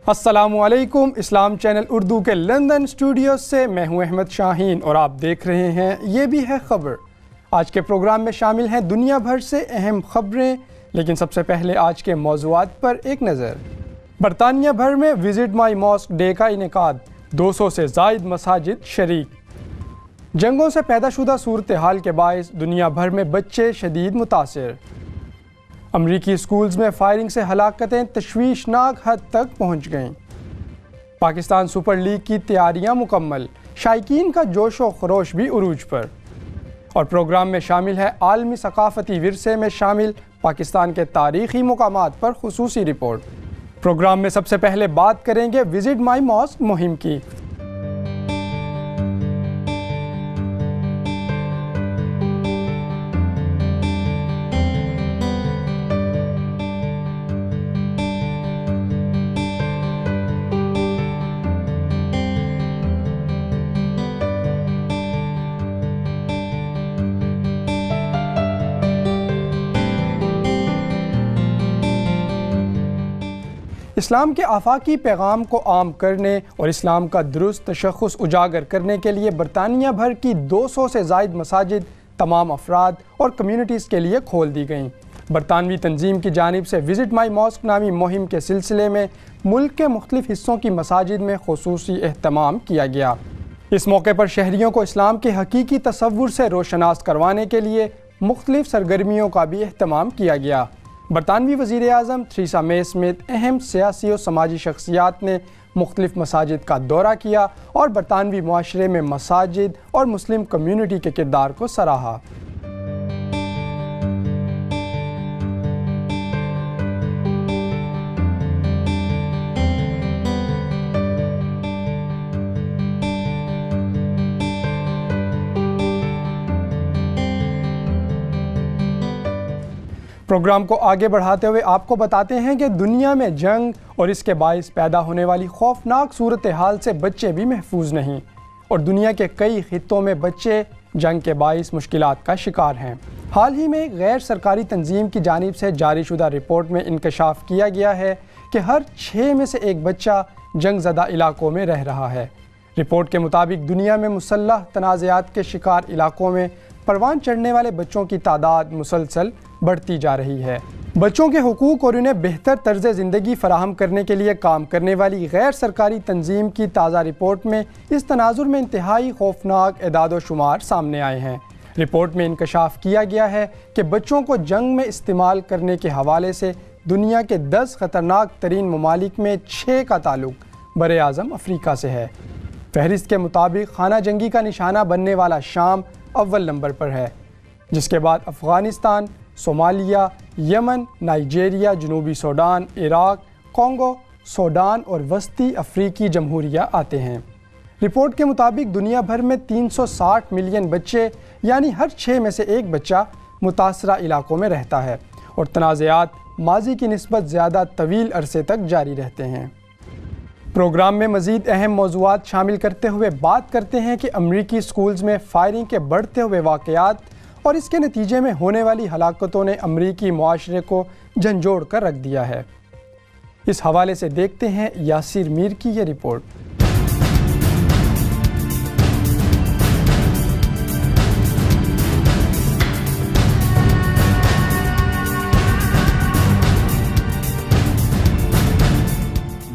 السلام علیکم۔ اسلام چینل اردو کے لندن اسٹوڈیو سے میں ہوں احمد شاہین اور آپ دیکھ رہے ہیں یہ بھی ہے خبر۔ آج کے پروگرام میں شامل ہیں دنیا بھر سے اہم خبریں، لیکن سب سے پہلے آج کے موضوعات پر ایک نظر۔ برطانیہ بھر میں وزٹ مائی ماسک ڈے کا انعقاد، 200 سے زائد مساجد شریک۔ جنگوں سے پیدا شدہ صورتحال کے باعث دنیا بھر میں بچے شدید متاثر۔ امریکی اسکولز میں فائرنگ سے ہلاکتیں تشویشناک حد تک پہنچ گئیں۔ پاکستان سپر لیگ کی تیاریاں مکمل، شائقین کا جوش و خروش بھی عروج پر۔ اور پروگرام میں شامل ہے عالمی ثقافتی ورثے میں شامل پاکستان کے تاریخی مقامات پر خصوصی رپورٹ۔ پروگرام میں سب سے پہلے بات کریں گے وزٹ مائی ماسک مہم کی۔ اسلام کے آفاقی پیغام کو عام کرنے اور اسلام کا درست تشخص اجاگر کرنے کے لیے برطانیہ بھر کی 200 سے زائد مساجد تمام افراد اور کمیونٹیز کے لیے کھول دی گئیں۔ برطانوی تنظیم کی جانب سے وزٹ مائی ماسک نامی مہم کے سلسلے میں ملک کے مختلف حصوں کی مساجد میں خصوصی اہتمام کیا گیا۔ اس موقع پر شہریوں کو اسلام کے حقیقی تصور سے روشناس کروانے کے لیے مختلف سرگرمیوں کا بھی اہتمام کیا گیا۔ برطانوی وزیر اعظم تھریسا مے سمیت اہم سیاسی و سماجی شخصیات نے مختلف مساجد کا دورہ کیا اور برطانوی معاشرے میں مساجد اور مسلم کمیونٹی کے کردار کو سراہا۔ پروگرام کو آگے بڑھاتے ہوئے آپ کو بتاتے ہیں کہ دنیا میں جنگ اور اس کے باعث پیدا ہونے والی خوفناک صورتحال سے بچے بھی محفوظ نہیں، اور دنیا کے کئی خطوں میں بچے جنگ کے باعث مشکلات کا شکار ہیں۔ حال ہی میں ایک غیر سرکاری تنظیم کی جانب سے جاری شدہ رپورٹ میں انکشاف کیا گیا ہے کہ ہر 6 میں سے ایک بچہ جنگ زدہ علاقوں میں رہ رہا ہے۔ رپورٹ کے مطابق دنیا میں مسلح تنازعات کے شکار علاقوں میں پروان چڑھنے والے بچوں کی تعداد مسلسل بڑھتی جا رہی ہے۔ بچوں کے حقوق اور انہیں بہتر طرز زندگی فراہم کرنے کے لیے کام کرنے والی غیر سرکاری تنظیم کی تازہ رپورٹ میں اس تناظر میں انتہائی خوفناک اعداد و شمار سامنے آئے ہیں۔ رپورٹ میں انکشاف کیا گیا ہے کہ بچوں کو جنگ میں استعمال کرنے کے حوالے سے دنیا کے 10 خطرناک ترین ممالک میں 6 کا تعلق بر اعظم افریقہ سے ہے۔ فہرست کے مطابق خانہ جنگی کا نشانہ بننے والا شام اول نمبر پر ہے، جس کے بعد افغانستان، صومالیہ، یمن، نائجیریا، جنوبی سوڈان، عراق، کانگو، سوڈان اور وسطی افریقی جمہوریہ آتے ہیں۔ رپورٹ کے مطابق دنیا بھر میں 360 ملین بچے یعنی ہر 6 میں سے ایک بچہ متاثرہ علاقوں میں رہتا ہے، اور تنازعات ماضی کی نسبت زیادہ طویل عرصے تک جاری رہتے ہیں۔ پروگرام میں مزید اہم موضوعات شامل کرتے ہوئے بات کرتے ہیں کہ امریکی اسکولز میں فائرنگ کے بڑھتے ہوئے واقعات اور اس کے نتیجے میں ہونے والی ہلاکتوں نے امریکی معاشرے کو جھنجھوڑ کر رکھ دیا ہے۔ اس حوالے سے دیکھتے ہیں یاسر میر کی یہ رپورٹ۔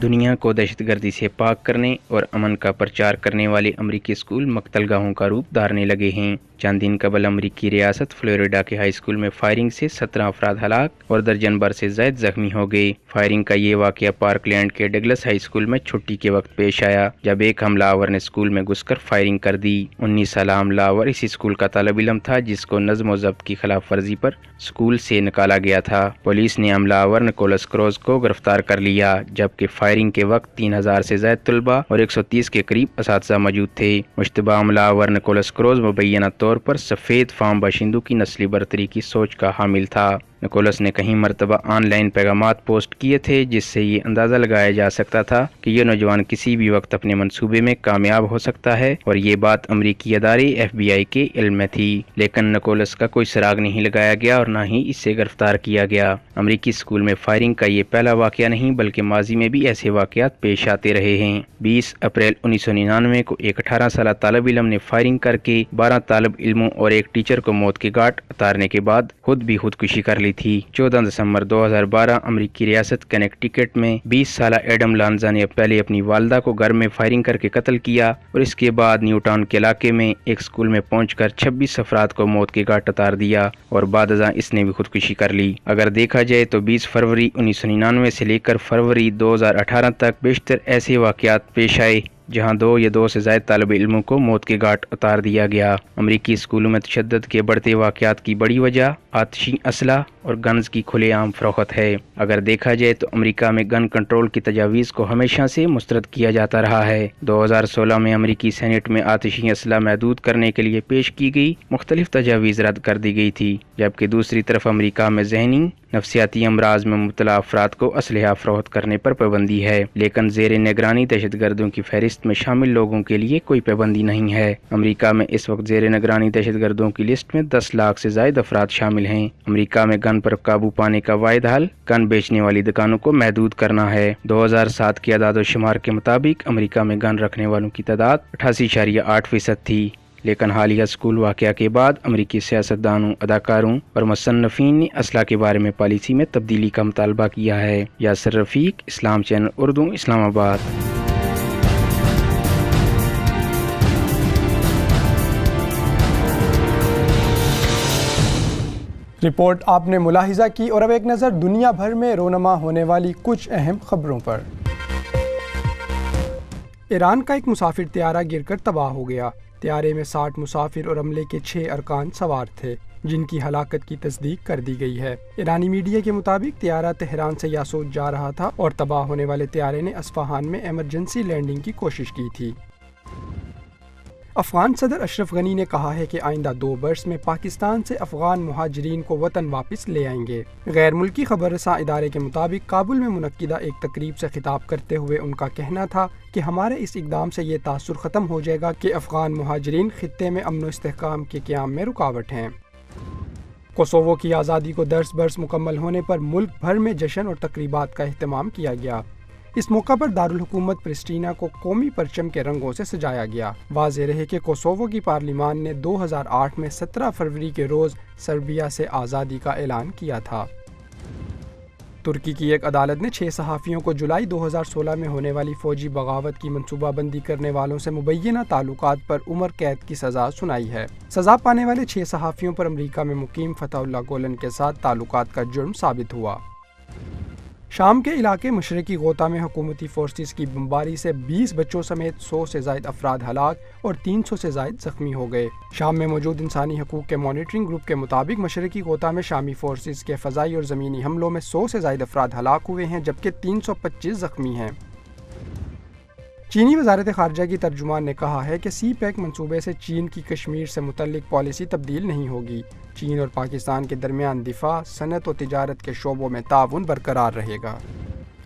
دنیا کو دہشت گردی سے پاک کرنے اور امن کا پرچار کرنے والے امریکی اسکول مقتل گاہوں کا روپ دھارنے لگے ہیں۔ چند دن قبل امریکی ریاست فلوریڈا کے ہائی اسکول میں فائرنگ سے 17 افراد ہلاک اور درجن بھر سے زائد زخمی ہو گئے۔ فائرنگ کا یہ واقعہ پارک لینڈ کے ڈگلس ہائی اسکول میں چھٹی کے وقت پیش آیا، جب ایک حملہ آور نے اسکول میں گھس کر فائرنگ کر دی۔ 19 سالہ حملہ آور اس اسکول کا طالب علم تھا، جس کو نظم و ضبط کی خلاف ورزی پر اسکول سے نکالا گیا تھا۔ پولیس نے حملہ آور نکولس کروز کو گرفتار کر لیا، جبکہ فائرنگ کے وقت 3000 سے زائد طلباء اور 130 کے قریب اساتذہ موجود تھے۔ مشتبہ حملہ آور نکولس کروز مبینہ طور پر سفید فام باشندوں کی نسلی برتری کی سوچ کا حامل تھا۔ نکولس نے کئی مرتبہ آن لائن پیغامات پوسٹ کیے تھے جس سے یہ اندازہ لگایا جا سکتا تھا کہ یہ نوجوان کسی بھی وقت اپنے منصوبے میں کامیاب ہو سکتا ہے، اور یہ بات امریکی ادارے FBI کے علم میں تھی، لیکن نکولس کا کوئی سراغ نہیں لگایا گیا اور نہ ہی اس سے گرفتار کیا گیا۔ امریکی اسکول میں فائرنگ کا یہ پہلا واقعہ نہیں بلکہ ماضی میں بھی ایسے واقعات پیش آتے رہے ہیں۔ 20 اپریل 1999 کو ایک 18 سالہ طالب علم نے فائرنگ کر کے 12 طالب علموں اور ایک ٹیچر کو موت کے گھاٹ اتارنے کے بعد خود بھی خودکشی کر لی تھی۔ 14 دسمبر 2012 امریکی ریاست کنیکٹیکٹ میں 20 سالہ ایڈم لانزا نے پہلے اپنی والدہ کو گھر میں فائرنگ کر کے قتل کیا اور اس کے بعد نیو ٹاؤن کے علاقے میں ایک اسکول میں پہنچ کر 26 افراد کو موت کے گھاٹ اتار دیا اور بعد ازاں اس نے بھی خودکشی کر لی۔ اگر دیکھا جائے تو 20 فروری 1999 سے لے کر فروری 2018 تک بیشتر ایسے واقعات پیش آئے جہاں 2 یا 2 سے زائد طالب علموں کو موت کے گھاٹ اتار دیا گیا۔ امریکی اسکولوں میں تشدد کے بڑھتے واقعات کی بڑی وجہ آتشی اسلحہ اور گنز کی کھلے عام فروخت ہے۔ اگر دیکھا جائے تو امریکہ میں گن کنٹرول کی تجاویز کو ہمیشہ سے مسترد کیا جاتا رہا ہے۔ 2016 میں امریکی سینٹ میں آتشی اسلحہ محدود کرنے کے لیے پیش کی گئی مختلف تجاویز رد کر دی گئی تھی، جبکہ دوسری طرف امریکہ میں ذہنی نفسیاتی امراض میں مبتلا افراد کو اسلحہ فروخت کرنے پر پابندی ہے، لیکن زیر نگرانی دہشت گردوں کی فہرست میں شامل لوگوں کے لیے کوئی پابندی نہیں ہے۔ امریکہ میں اس وقت زیر نگرانی دہشت گردوں کی لسٹ میں 10 لاکھ سے زائد افراد شامل ہیں۔ امریکہ میں گن پر قابو پانے کا واحد حل گن بیچنے والی دکانوں کو محدود کرنا ہے۔ 2007 کے اعداد و شمار کے مطابق امریکہ میں گن رکھنے والوں کی تعداد 88.8% تھی، لیکن حالیہ اسکول واقعہ کے بعد امریکی سیاستدانوں، اداکاروں اور مصنفین نے اسلحہ کے بارے میں پالیسی میں تبدیلی کا مطالبہ کیا ہے۔ یاسر رفیق، اسلام چینل اردو، اسلام آباد۔ رپورٹ آپ نے ملاحظہ کی، اور اب ایک نظر دنیا بھر میں رونما ہونے والی کچھ اہم خبروں پر۔ ایران کا ایک مسافر طیارہ گر کر تباہ ہو گیا۔ طیارے میں 60 مسافر اور عملے کے 6 ارکان سوار تھے، جن کی ہلاکت کی تصدیق کر دی گئی ہے۔ ایرانی میڈیا کے مطابق طیارہ تہران سے یاسوج جا رہا تھا اور تباہ ہونے والے طیارے نے اصفہان میں ایمرجنسی لینڈنگ کی کوشش کی تھی۔ افغان صدر اشرف غنی نے کہا ہے کہ آئندہ 2 برس میں پاکستان سے افغان مہاجرین کو وطن واپس لے آئیں گے۔ غیر ملکی خبر رساں ادارے کے مطابق کابل میں منعقدہ ایک تقریب سے خطاب کرتے ہوئے ان کا کہنا تھا کہ ہمارے اس اقدام سے یہ تاثر ختم ہو جائے گا کہ افغان مہاجرین خطے میں امن و استحکام کے قیام میں رکاوٹ ہیں۔ کوسوو کی آزادی کو 10 برس مکمل ہونے پر ملک بھر میں جشن اور تقریبات کا اہتمام کیا گیا۔ اس موقع پر دارالحکومت پرسٹینا کو قومی پرچم کے رنگوں سے سجایا گیا۔ واضح رہے کہ کوسوو کی پارلیمان نے 2008 میں 17 فروری کے روز سربیا سے آزادی کا اعلان کیا تھا۔ ترکی کی ایک عدالت نے 6 صحافیوں کو جولائی 2016 میں ہونے والی فوجی بغاوت کی منصوبہ بندی کرنے والوں سے مبینہ تعلقات پر عمر قید کی سزا سنائی ہے۔ سزا پانے والے 6 صحافیوں پر امریکہ میں مقیم فتح اللہ گولن کے ساتھ تعلقات کا جرم ثابت ہوا۔ شام کے علاقے مشرقی غوطہ میں حکومتی فورسز کی بمباری سے 20 بچوں سمیت 100 سے زائد افراد ہلاک اور 300 سے زائد زخمی ہو گئے۔ شام میں موجود انسانی حقوق کے مانیٹرنگ گروپ کے مطابق مشرقی غوطہ میں شامی فورسز کے فضائی اور زمینی حملوں میں 100 سے زائد افراد ہلاک ہوئے ہیں، جبکہ 325 زخمی ہیں۔ چینی وزارت خارجہ کی ترجمان نے کہا ہے کہ سی پیک منصوبے سے چین کی کشمیر سے متعلق پالیسی تبدیل نہیں ہوگی۔ چین اور پاکستان کے درمیان دفاع، صنعت و تجارت کے شعبوں میں تعاون برقرار رہے گا۔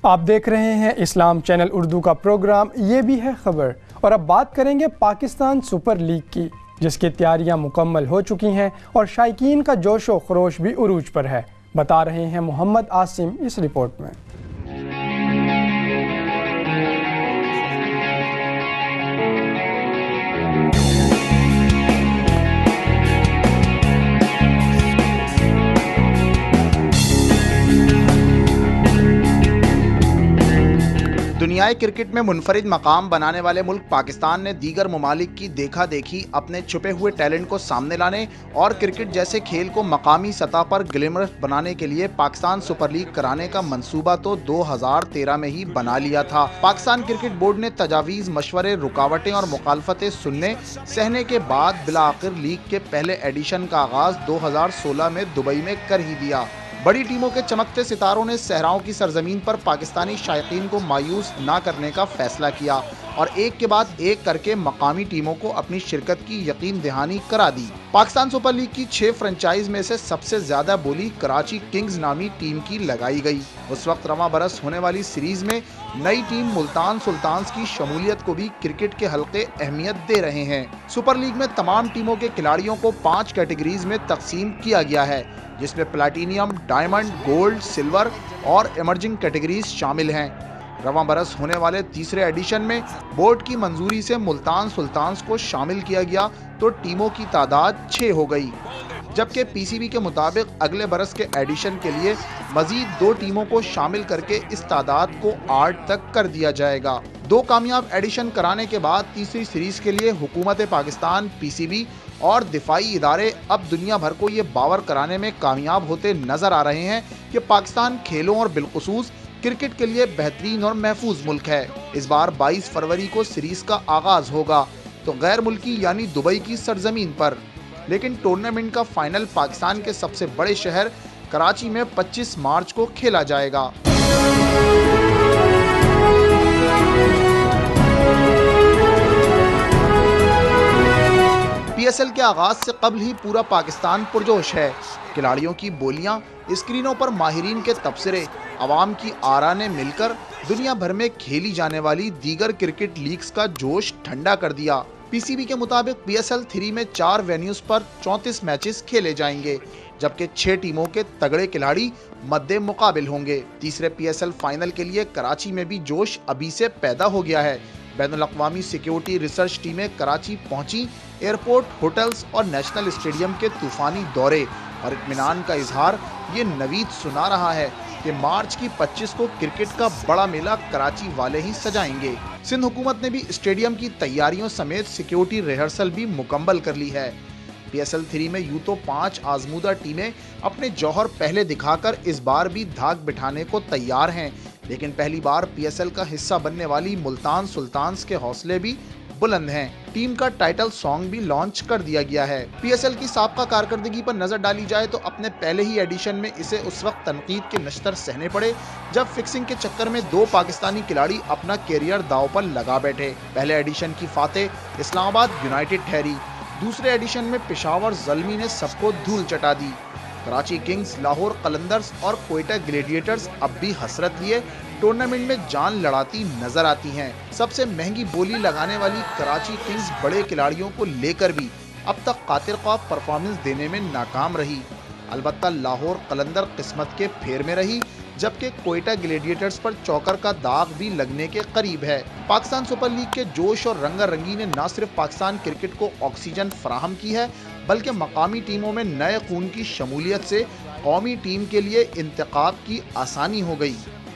آپ دیکھ رہے ہیں اسلام چینل اردو کا پروگرام یہ بھی ہے خبر، اور اب بات کریں گے پاکستان سپر لیگ کی، جس کی تیاریاں مکمل ہو چکی ہیں اور شائقین کا جوش و خروش بھی عروج پر ہے۔ بتا رہے ہیں محمد عاصم اس رپورٹ میں۔ دنیائے کرکٹ میں منفرد مقام بنانے والے ملک پاکستان نے دیگر ممالک کی دیکھا دیکھی اپنے چھپے ہوئے ٹیلنٹ کو سامنے لانے اور کرکٹ جیسے کھیل کو مقامی سطح پر گلیمرس بنانے کے لیے پاکستان سپر لیگ کرانے کا منصوبہ تو 2013 میں ہی بنا لیا تھا۔ پاکستان کرکٹ بورڈ نے تجاویز، مشورے، رکاوٹیں اور مخالفتیں سننے سہنے کے بعد بالآخر لیگ کے پہلے ایڈیشن کا آغاز 2016 میں دبئی میں کر ہی دیا۔ بڑی ٹیموں کے چمکتے ستاروں نے صحراؤں کی سرزمین پر پاکستانی شائقین کو مایوس نہ کرنے کا فیصلہ کیا۔ اور ایک کے بعد ایک کر کے مقامی ٹیموں کو اپنی شرکت کی یقین دہانی کرا دی۔ پاکستان سپر لیگ کی 6 فرنچائز میں سے سب سے زیادہ بولی کراچی کنگز نامی ٹیم کی لگائی گئی۔ اس وقت رواں برس ہونے والی سیریز میں نئی ٹیم ملتان سلطانز کی شمولیت کو بھی کرکٹ کے حلقے اہمیت دے رہے ہیں۔ سپر لیگ میں تمام ٹیموں کے کھلاڑیوں کو 5 کیٹیگریز میں تقسیم کیا گیا ہے، جس میں پلاٹینیم، ڈائمنڈ، گولڈ، سلور اور ایمرجنگ کیٹیگریز شامل ہیں۔ رواں برس ہونے والے تیسرے ایڈیشن میں بورڈ کی منظوری سے ملتان سلطانز کو شامل کیا گیا تو ٹیموں کی تعداد 6 ہو گئی، جبکہ پی سی بی کے مطابق اگلے برس کے ایڈیشن کے لیے مزید 2 ٹیموں کو شامل کر کے اس تعداد کو 8 تک کر دیا جائے گا۔ 2 کامیاب ایڈیشن کرانے کے بعد تیسری سیریز کے لیے حکومت پاکستان، پی سی بی اور دفاعی ادارے اب دنیا بھر کو یہ باور کرانے میں کامیاب ہوتے نظر آ رہے ہیں کہ پاکستان کھیلوں اور بالخصوص کرکٹ کے لیے بہترین اور محفوظ ملک ہے۔ اس بار 22 فروری کو سیریز کا آغاز ہوگا تو غیر ملکی یعنی دبئی کی سرزمین پر، لیکن ٹورنامنٹ کا فائنل پاکستان کے سب سے بڑے شہر کراچی میں 25 مارچ کو کھیلا جائے گا۔ پی ایس ایل کے آغاز سے قبل ہی پورا پاکستان پرجوش ہے۔ کھلاڑیوں کی بولیاں، اسکرینوں پر ماہرین کے تبصرے، عوام کی آرا نے مل کر دنیا بھر میں کھیلی جانے والی دیگر کرکٹ لیگز کا جوش ٹھنڈا کر دیا۔ پی سی بی کے مطابق پی ایس ایل 3 میں 4 وینیوز پر 34 میچز کھیلے جائیں گے، جبکہ 6 ٹیموں کے تگڑے کھلاڑی مد مقابل ہوں گے۔ تیسرے پی ایس ایل فائنل کے لیے کراچی میں بھی جوش ابھی سے پیدا ہو گیا ہے۔ بین الاقوامی سیکیورٹی ریسرچ ٹیمیں کراچی پہنچی، ایئرپورٹ، ہوٹلز اور نیشنل اسٹیڈیم کے طوفانی دورے اور اطمینان کا اظہار یہ نوید سنا رہا ہے کہ مارچ کی 25 کو کرکٹ کا بڑا میلہ کراچی والے ہی سجائیں گے۔ سندھ حکومت نے بھی اسٹیڈیم کی تیاریوں سمیت سیکیورٹی ریہرسل بھی مکمل کر لی ہے۔ پی ایس ایل 3 میں یوں تو 5 آزمودہ ٹیمیں اپنے جوہر پہلے دکھا کر اس بار بھی دھاک بٹھانے کو تیار ہیں، لیکن پہلی بار پی ایس ایل کا حصہ بننے والی ملتان سلطانز کے حوصلے بھی بلند ہیں۔ ٹیم کا ٹائٹل سانگ بھی لانچ کر دیا گیا ہے۔ پی ایس ایل کی سابقہ کارکردگی پر نظر ڈالی جائے تو اپنے پہلے ہی ایڈیشن میں اسے اس وقت تنقید کے نشتر سہنے پڑے جب فکسنگ کے چکر میں 2 پاکستانی کھلاڑی اپنا کیریئر داؤ پر لگا بیٹھے۔ پہلے ایڈیشن کی فاتح اسلام آباد یونائیٹڈ ٹھہری، دوسرے ایڈیشن میں پشاور زلمی نے سب کو دھول چٹا دی۔ کراچی کنگز، لاہور قلندرز اور کوئٹہ گلیڈیٹرز اب بھی حسرت لیے ٹورنامنٹ میں جان لڑاتی نظر آتی ہیں۔ سب سے مہنگی بولی لگانے والی کراچی کنگز بڑے کھلاڑیوں کو لے کر بھی اب تک قاطر خواب پرفارمنس دینے میں ناکام رہی۔ البتہ لاہور قلندر قسمت کے پھیر میں رہی، جبکہ کوئٹہ گلیڈیٹرز پر چوکر کا داغ بھی لگنے کے قریب ہے۔ پاکستان سپر لیگ کے جوش اور رنگا رنگی نے نہ صرف پاکستان کرکٹ کو آکسیجن فراہم کی ہے، بلکہ مقامی ٹیموں میں نئے خون کی شمولیت سے قومی ٹیم کے لیے انتخاب کی آسانی ہو گئی۔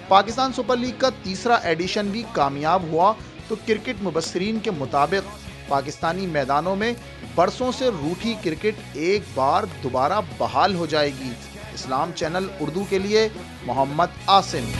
پاکستان سپر لیگ کا تیسرا ایڈیشن بھی کامیاب ہوا تو کرکٹ مبصرین کے مطابق پاکستانی میدانوں میں برسوں سے روٹھی کرکٹ ایک بار دوبارہ بحال ہو جائے گی۔ اسلام چینل اردو کے لیے محمد عاصم۔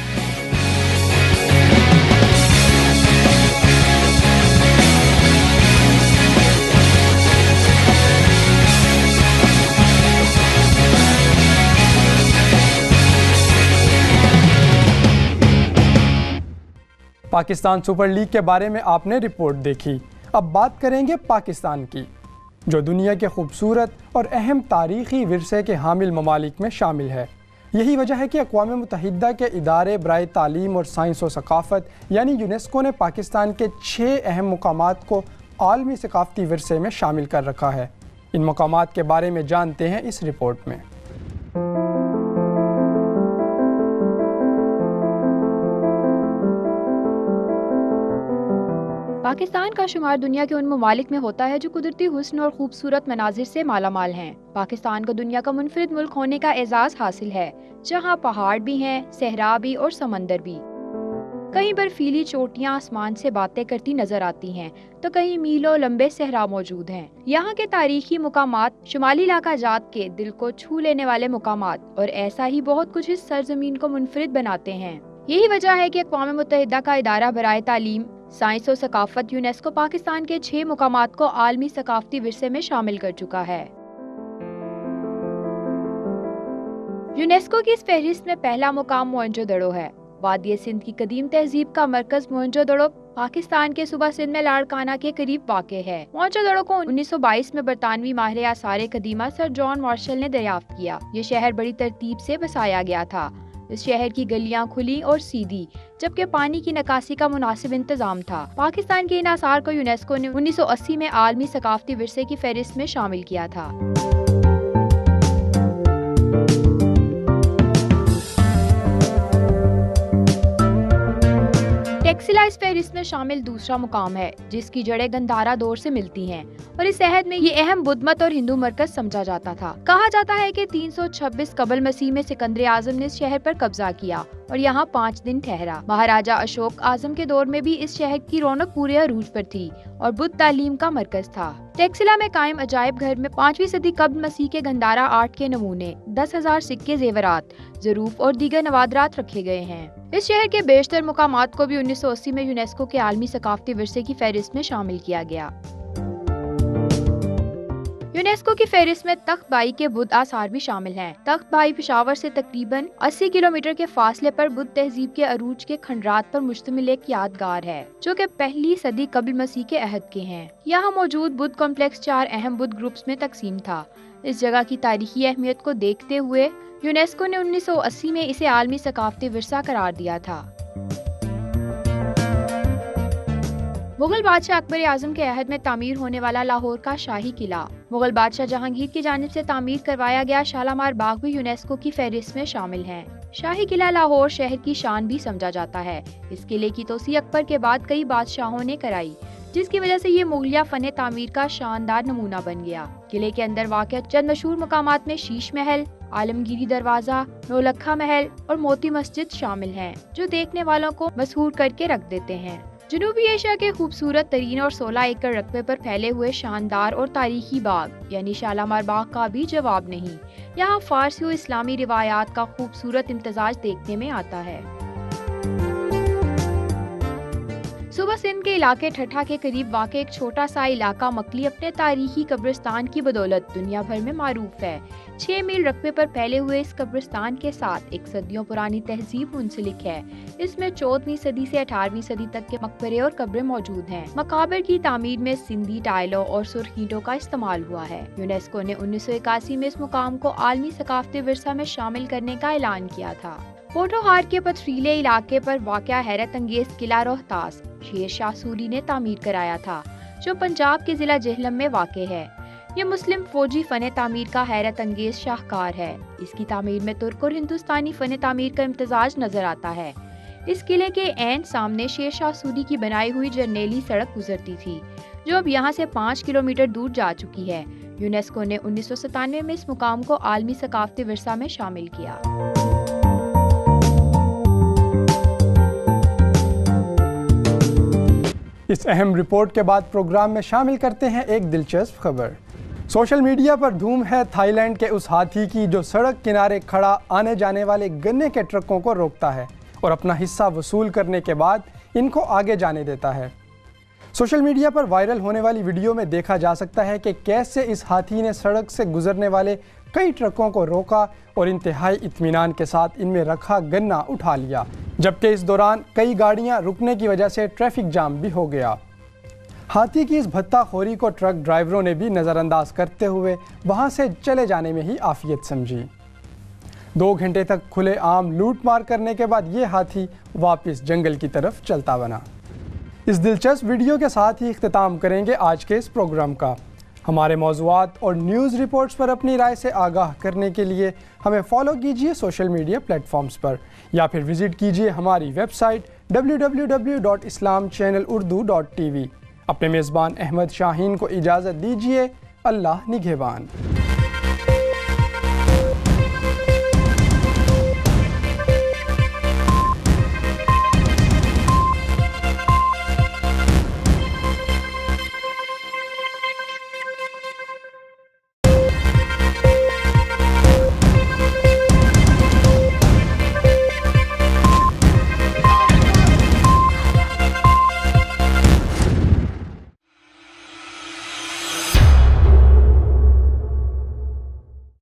پاکستان سپر لیگ کے بارے میں آپ نے رپورٹ دیکھی۔ اب بات کریں گے پاکستان کی، جو دنیا کے خوبصورت اور اہم تاریخی ورثے کے حامل ممالک میں شامل ہے۔ یہی وجہ ہے کہ اقوام متحدہ کے ادارے برائے تعلیم اور سائنس و ثقافت یعنی یونیسکو نے پاکستان کے 6 اہم مقامات کو عالمی ثقافتی ورثے میں شامل کر رکھا ہے۔ ان مقامات کے بارے میں جانتے ہیں اس رپورٹ میں۔ پاکستان کا شمار دنیا کے ان ممالک میں ہوتا ہے جو قدرتی حسن اور خوبصورت مناظر سے مالا مال ہیں۔ پاکستان کو دنیا کا منفرد ملک ہونے کا اعزاز حاصل ہے، جہاں پہاڑ بھی ہیں، صحرا بھی اور سمندر بھی۔ کہیں برفیلی چوٹیاں آسمان سے باتیں کرتی نظر آتی ہیں تو کہیں میلوں لمبے صحرا موجود ہیں۔ یہاں کے تاریخی مقامات شمالی علاقہ جات کے دل کو چھو لینے والے مقامات اور ایسا ہی بہت کچھ اس سرزمین کو منفرد بناتے ہیں۔ یہی وجہ ہے کہ اقوام متحدہ کا ادارہ برائے تعلیم، سائنس و ثقافت یونیسکو پاکستان کے 6 مقامات کو عالمی ثقافتی ورثے میں شامل کر چکا ہے۔ یونیسکو کی اس فہرست میں پہلا مقام موہنجو دڑو ہے۔ وادی سندھ کی قدیم تہذیب کا مرکز موہنجو دڑو پاکستان کے صوبہ سندھ میں لاڑکانہ کے قریب واقع ہے۔ موجودہ کو 1922 میں برطانوی ماہر آثار قدیمہ سر جان مارشل نے دریافت کیا۔ یہ شہر بڑی ترتیب سے بسایا گیا تھا۔ اس شہر کی گلیاں کھلی اور سیدھی، جبکہ پانی کی نکاسی کا مناسب انتظام تھا۔ پاکستان کے ان آثار کو یونیسکو نے 1980 میں عالمی ثقافتی ورثے کی فہرست میں شامل کیا تھا۔ ٹیکسلا اس فہرست میں شامل دوسرا مقام ہے، جس کی جڑیں گندھارا دور سے ملتی ہیں، اور اس عہد میں یہ اہم بدھ مت اور ہندو مرکز سمجھا جاتا تھا۔ کہا جاتا ہے کہ 326 قبل مسیح میں سکندر اعظم نے اس شہر پر قبضہ کیا اور یہاں 5 دن ٹھہرا۔ مہاراجہ اشوک اعظم کے دور میں بھی اس شہر کی رونق پورے عروج پر تھی اور بدھ تعلیم کا مرکز تھا۔ ٹیکسلا میں قائم عجائب گھر میں 5ویں صدی قبل مسیح کے گندھارا آرٹ کے نمونے، 10,000 سکے، زیورات، ظروف اور دیگر نوادرات رکھے گئے ہیں۔ اس شہر کے بیشتر مقامات کو بھی 1980 میں یونیسکو کے عالمی ثقافتی ورثے کی فہرست میں شامل کیا گیا۔ یونیسکو کی فہرست میں تخت بائی کے بدھ آثار بھی شامل ہیں۔ تخت بائی پشاور سے تقریباً 80 کلومیٹر کے فاصلے پر بدھ تہذیب کے عروج کے کھنڈرات پر مشتمل ایک یادگار ہے، جو کہ 1 صدی قبل مسیح کے عہد کے ہیں۔ یہاں موجود بدھ کمپلیکس 4 اہم بدھ گروپس میں تقسیم تھا۔ اس جگہ کی تاریخی اہمیت کو دیکھتے ہوئے یونیسکو نے 1980 میں اسے عالمی ثقافتی ورثہ قرار دیا تھا۔ مغل بادشاہ اکبر اعظم کے عہد میں تعمیر ہونے والا لاہور کا شاہی قلعہ، مغل بادشاہ جہانگیر کی جانب سے تعمیر کروایا گیا شالامار باغ بھی یونیسکو کی فہرست میں شامل ہیں۔ شاہی قلعہ لاہور شہر کی شان بھی سمجھا جاتا ہے۔ اس قلعے کی توسیع اکبر کے بعد کئی بادشاہوں نے کرائی، جس کی وجہ سے یہ مغلیہ فن تعمیر کا شاندار نمونہ بن گیا۔ قلعے کے اندر واقع چند مشہور مقامات میں شیش محل، عالمگیری دروازہ، نولکھا محل اور موتی مسجد شامل ہیں، جو دیکھنے والوں کو مسحور کر کے رکھ دیتے ہیں۔ جنوبی ایشیا کے خوبصورت ترین اور 16 ایکڑ رقبے پر پھیلے ہوئے شاندار اور تاریخی باغ یعنی شالامار باغ کا بھی جواب نہیں۔ یہاں فارسی و اسلامی روایات کا خوبصورت امتزاج دیکھنے میں آتا ہے۔ صوبہ سندھ کے علاقے ٹھٹھا کے قریب واقع ایک چھوٹا سا علاقہ مکلی اپنے تاریخی قبرستان کی بدولت دنیا بھر میں معروف ہے۔ 6 میل رقبے پر پھیلے ہوئے اس قبرستان کے ساتھ ایک صدیوں پرانی تہذیب منسلک ہے۔ اس میں 14ویں صدی سے 18ویں صدی تک کے مقبرے اور قبریں موجود ہیں۔ مقابر کی تعمیر میں سندھی ٹائلوں اور سرخ اینٹوں کا استعمال ہوا ہے۔ یونیسکو نے 1981 میں اس مقام کو عالمی ثقافتی ورثہ میں شامل کرنے کا اعلان کیا تھا۔ پوٹوہار کے پتھریلے علاقے پر واقع حیرت انگیز قلعہ روہتاس شیر شاہ سوری نے تعمیر کرایا تھا، جو پنجاب کے ضلع جہلم میں واقع ہے۔ یہ مسلم فوجی فن تعمیر کا حیرت انگیز شاہکار ہے۔ اس کی تعمیر میں ترک اور ہندوستانی فن تعمیر کا امتزاج نظر آتا ہے۔ اس قلعے کے عین سامنے شیر شاہ سوری کی بنائی ہوئی جرنیلی سڑک گزرتی تھی، جو اب یہاں سے 5 کلومیٹر دور جا چکی ہے۔ یونیسکو نے 1997 میں اس مقام کو عالمی ثقافتی ورثہ میں شامل کیا۔ اس اہم رپورٹ کے بعد پروگرام میں شامل کرتے ہیں ایک دلچسپ خبر۔ سوشل میڈیا پر دھوم ہے تھائی لینڈ کے اس ہاتھی کی جو سڑک کنارے کھڑا آنے جانے والے گنے کے ٹرکوں کو روکتا ہے اور اپنا حصہ وصول کرنے کے بعد ان کو آگے جانے دیتا ہے۔ سوشل میڈیا پر وائرل ہونے والی ویڈیو میں دیکھا جا سکتا ہے کہ کیسے اس ہاتھی نے سڑک سے گزرنے والے کئی ٹرکوں کو روکا اور انتہائی اطمینان کے ساتھ ان میں رکھا گنا اٹھا لیا، جبکہ اس دوران کئی گاڑیاں رکنے کی وجہ سے ٹریفک جام بھی ہو گیا۔ ہاتھی کی اس بھتہ خوری کو ٹرک ڈرائیوروں نے بھی نظر انداز کرتے ہوئے وہاں سے چلے جانے میں ہی عافیت سمجھی۔ 2 گھنٹے تک کھلے عام لوٹ مار کرنے کے بعد یہ ہاتھی واپس جنگل کی طرف چلتا بنا۔ اس دلچسپ ویڈیو کے ساتھ ہی اختتام کریں گے آج کے اس پروگرام کا۔ ہمارے موضوعات اور نیوز رپورٹس پر اپنی رائے سے آگاہ کرنے کے لیے ہمیں فالو کیجیے سوشل میڈیا پلیٹ فارمز پر، یا پھر وزٹ کیجیے ہماری ویب سائٹ www.islamchannelurdu.tv۔ اپنے میزبان احمد شاہین کو اجازت دیجیے۔ اللہ نگہبان۔